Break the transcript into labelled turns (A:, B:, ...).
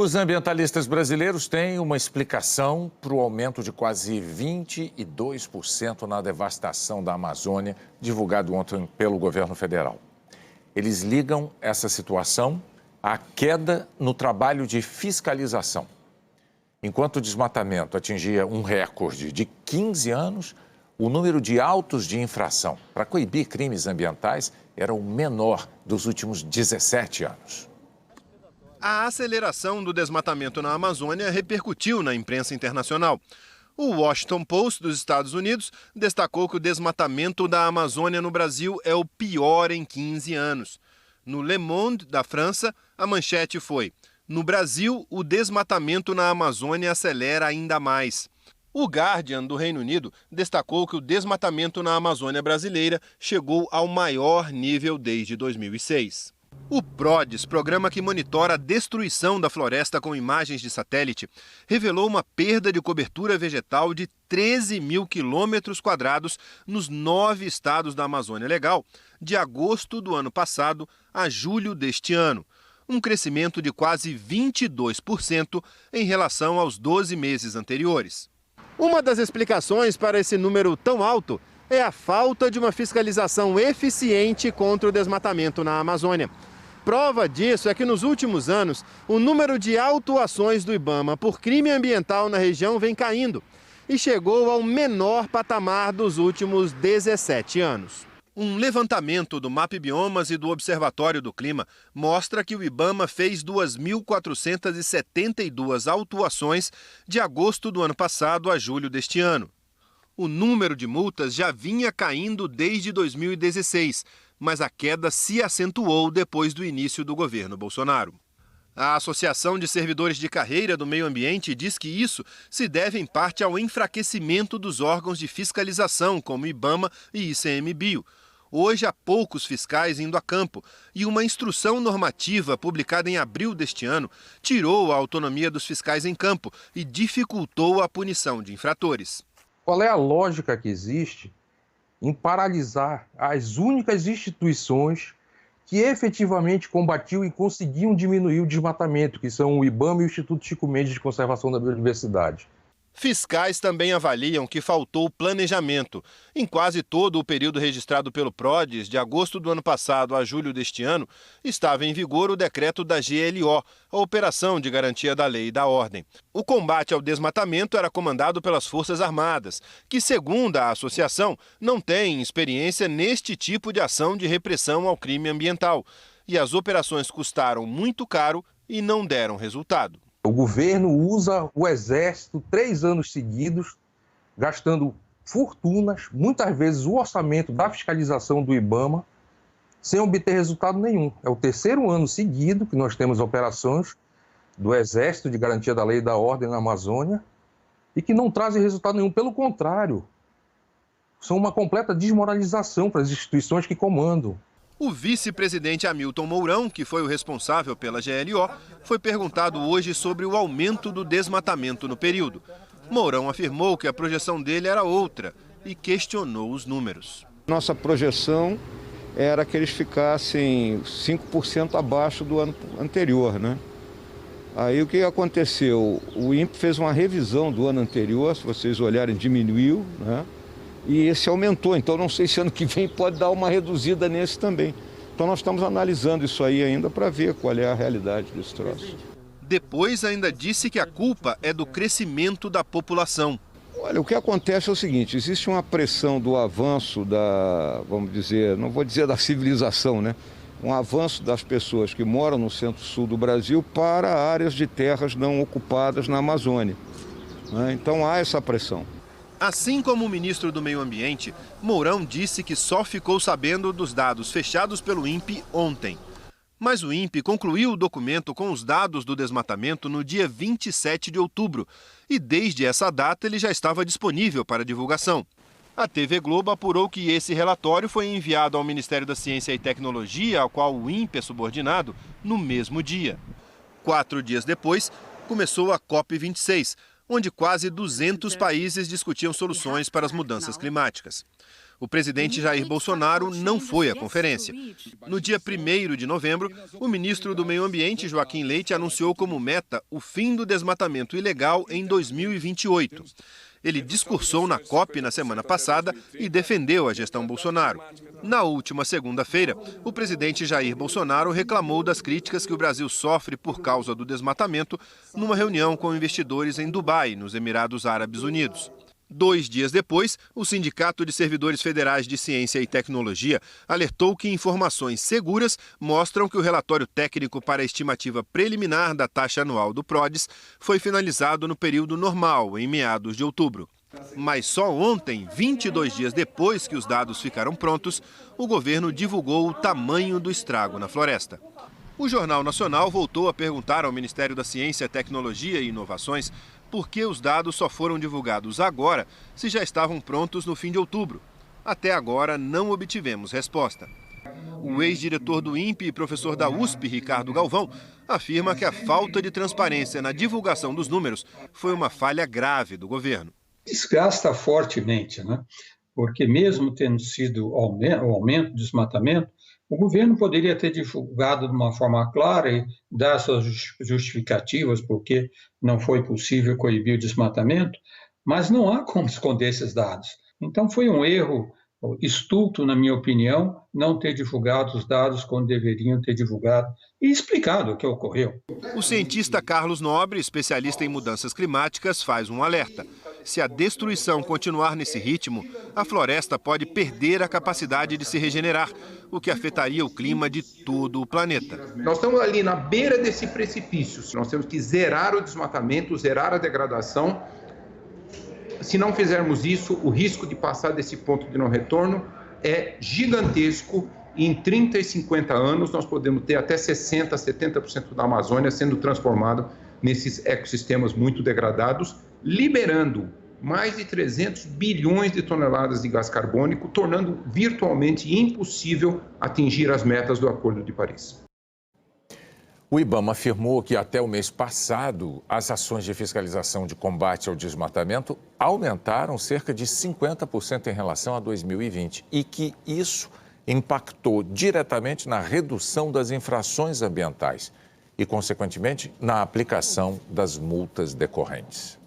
A: Os ambientalistas brasileiros têm uma explicação para o aumento de quase 22% na devastação da Amazônia, divulgado ontem pelo governo federal. Eles ligam essa situação à queda no trabalho de fiscalização. Enquanto o desmatamento atingia um recorde de 15 anos, o número de autos de infração para coibir crimes ambientais era o menor dos últimos 17 anos.
B: A aceleração do desmatamento na Amazônia repercutiu na imprensa internacional. O Washington Post dos Estados Unidos destacou que o desmatamento da Amazônia no Brasil é o pior em 15 anos. No Le Monde, da França, a manchete foi: no Brasil, o desmatamento na Amazônia acelera ainda mais. O Guardian, do Reino Unido, destacou que o desmatamento na Amazônia brasileira chegou ao maior nível desde 2006. O PRODES, programa que monitora a destruição da floresta com imagens de satélite, revelou uma perda de cobertura vegetal de 13 mil quilômetros quadrados nos 9 estados da Amazônia Legal, de agosto do ano passado a julho deste ano. Um crescimento de quase 22% em relação aos 12 meses anteriores. Uma das explicações para esse número tão alto é a falta de uma fiscalização eficiente contra o desmatamento na Amazônia. Prova disso é que nos últimos anos, o número de autuações do IBAMA por crime ambiental na região vem caindo e chegou ao menor patamar dos últimos 17 anos. Um levantamento do MapBiomas e do Observatório do Clima mostra que o IBAMA fez 2.472 autuações de agosto do ano passado a julho deste ano. O número de multas já vinha caindo desde 2016, mas a queda se acentuou depois do início do governo Bolsonaro. A Associação de Servidores de Carreira do Meio Ambiente diz que isso se deve em parte ao enfraquecimento dos órgãos de fiscalização, como IBAMA e ICMBio. Hoje há poucos fiscais indo a campo e uma instrução normativa publicada em abril deste ano tirou a autonomia dos fiscais em campo e dificultou a punição de infratores.
C: Qual é a lógica que existe em paralisar as únicas instituições que efetivamente combatiam e conseguiam diminuir o desmatamento, que são o IBAMA e o Instituto Chico Mendes de Conservação da Biodiversidade?
B: Fiscais também avaliam que faltou planejamento. Em quase todo o período registrado pelo PRODES, de agosto do ano passado a julho deste ano, estava em vigor o decreto da GLO, a Operação de Garantia da Lei e da Ordem. O combate ao desmatamento era comandado pelas Forças Armadas, que, segundo a associação, não têm experiência neste tipo de ação de repressão ao crime ambiental. E as operações custaram muito caro e não deram resultado.
C: O governo usa o Exército 3 anos seguidos, gastando fortunas, muitas vezes o orçamento da fiscalização do IBAMA, sem obter resultado nenhum. É o 3º ano seguido que nós temos operações do Exército de Garantia da Lei e da Ordem na Amazônia e que não trazem resultado nenhum. Pelo contrário, são uma completa desmoralização para as instituições que comandam.
B: O vice-presidente Hamilton Mourão, que foi o responsável pela GLO, foi perguntado hoje sobre o aumento do desmatamento no período. Mourão afirmou que a projeção dele era outra e questionou os números.
D: Nossa projeção era que eles ficassem 5% abaixo do ano anterior, né? Aí o que aconteceu? O INPE fez uma revisão do ano anterior, se vocês olharem, diminuiu, né? E esse aumentou, então não sei se ano que vem pode dar uma reduzida nesse também. Então nós estamos analisando isso aí ainda para ver qual é a realidade desse troço.
B: Depois ainda disse que a culpa é do crescimento da população.
D: Olha, o que acontece é o seguinte, existe uma pressão do avanço da, vamos dizer, não vou dizer da civilização, né? Um avanço das pessoas que moram no centro-sul do Brasil para áreas de terras não ocupadas na Amazônia, né? Então há essa pressão.
B: Assim como o ministro do Meio Ambiente, Mourão disse que só ficou sabendo dos dados fechados pelo INPE ontem. Mas o INPE concluiu o documento com os dados do desmatamento no dia 27 de outubro e desde essa data ele já estava disponível para divulgação. A TV Globo apurou que esse relatório foi enviado ao Ministério da Ciência e Tecnologia, ao qual o INPE é subordinado, no mesmo dia. 4 dias depois, começou a COP26, onde quase 200 países discutiam soluções para as mudanças climáticas. O presidente Jair Bolsonaro não foi à conferência. No dia 1º de novembro, o ministro do Meio Ambiente, Joaquim Leite, anunciou como meta o fim do desmatamento ilegal em 2028. Ele discursou na COP na semana passada e defendeu a gestão Bolsonaro. Na última segunda-feira, o presidente Jair Bolsonaro reclamou das críticas que o Brasil sofre por causa do desmatamento numa reunião com investidores em Dubai, nos Emirados Árabes Unidos. 2 dias depois, o Sindicato de Servidores Federais de Ciência e Tecnologia alertou que informações seguras mostram que o relatório técnico para a estimativa preliminar da taxa anual do PRODES foi finalizado no período normal, em meados de outubro. Mas só ontem, 22 dias depois que os dados ficaram prontos, o governo divulgou o tamanho do estrago na floresta. O Jornal Nacional voltou a perguntar ao Ministério da Ciência, Tecnologia e Inovações por que os dados só foram divulgados agora, se já estavam prontos no fim de outubro. Até agora, não obtivemos resposta. O ex-diretor do INPE e professor da USP, Ricardo Galvão, afirma que a falta de transparência na divulgação dos números foi uma falha grave do governo.
E: Desgasta fortemente, né? Porque mesmo tendo sido o aumento do desmatamento, o governo poderia ter divulgado de uma forma clara e dar suas justificativas porque não foi possível coibir o desmatamento, mas não há como esconder esses dados. Então foi um erro estulto, na minha opinião, não ter divulgado os dados quando deveriam ter divulgado e explicado o que ocorreu.
B: O cientista Carlos Nobre, especialista em mudanças climáticas, faz um alerta. Se a destruição continuar nesse ritmo, a floresta pode perder a capacidade de se regenerar, o que afetaria o clima de todo o planeta.
F: Nós estamos ali na beira desse precipício. Nós temos que zerar o desmatamento, zerar a degradação. Se não fizermos isso, o risco de passar desse ponto de não retorno é gigantesco. E em 30 e 50 anos, nós podemos ter até 60%, 70% da Amazônia sendo transformado nesses ecossistemas muito degradados, liberando mais de 300 bilhões de toneladas de gás carbônico, tornando virtualmente impossível atingir as metas do Acordo de Paris.
A: O IBAMA afirmou que até o mês passado, as ações de fiscalização de combate ao desmatamento aumentaram cerca de 50% em relação a 2020 e que isso impactou diretamente na redução das infrações ambientais e, consequentemente, na aplicação das multas decorrentes.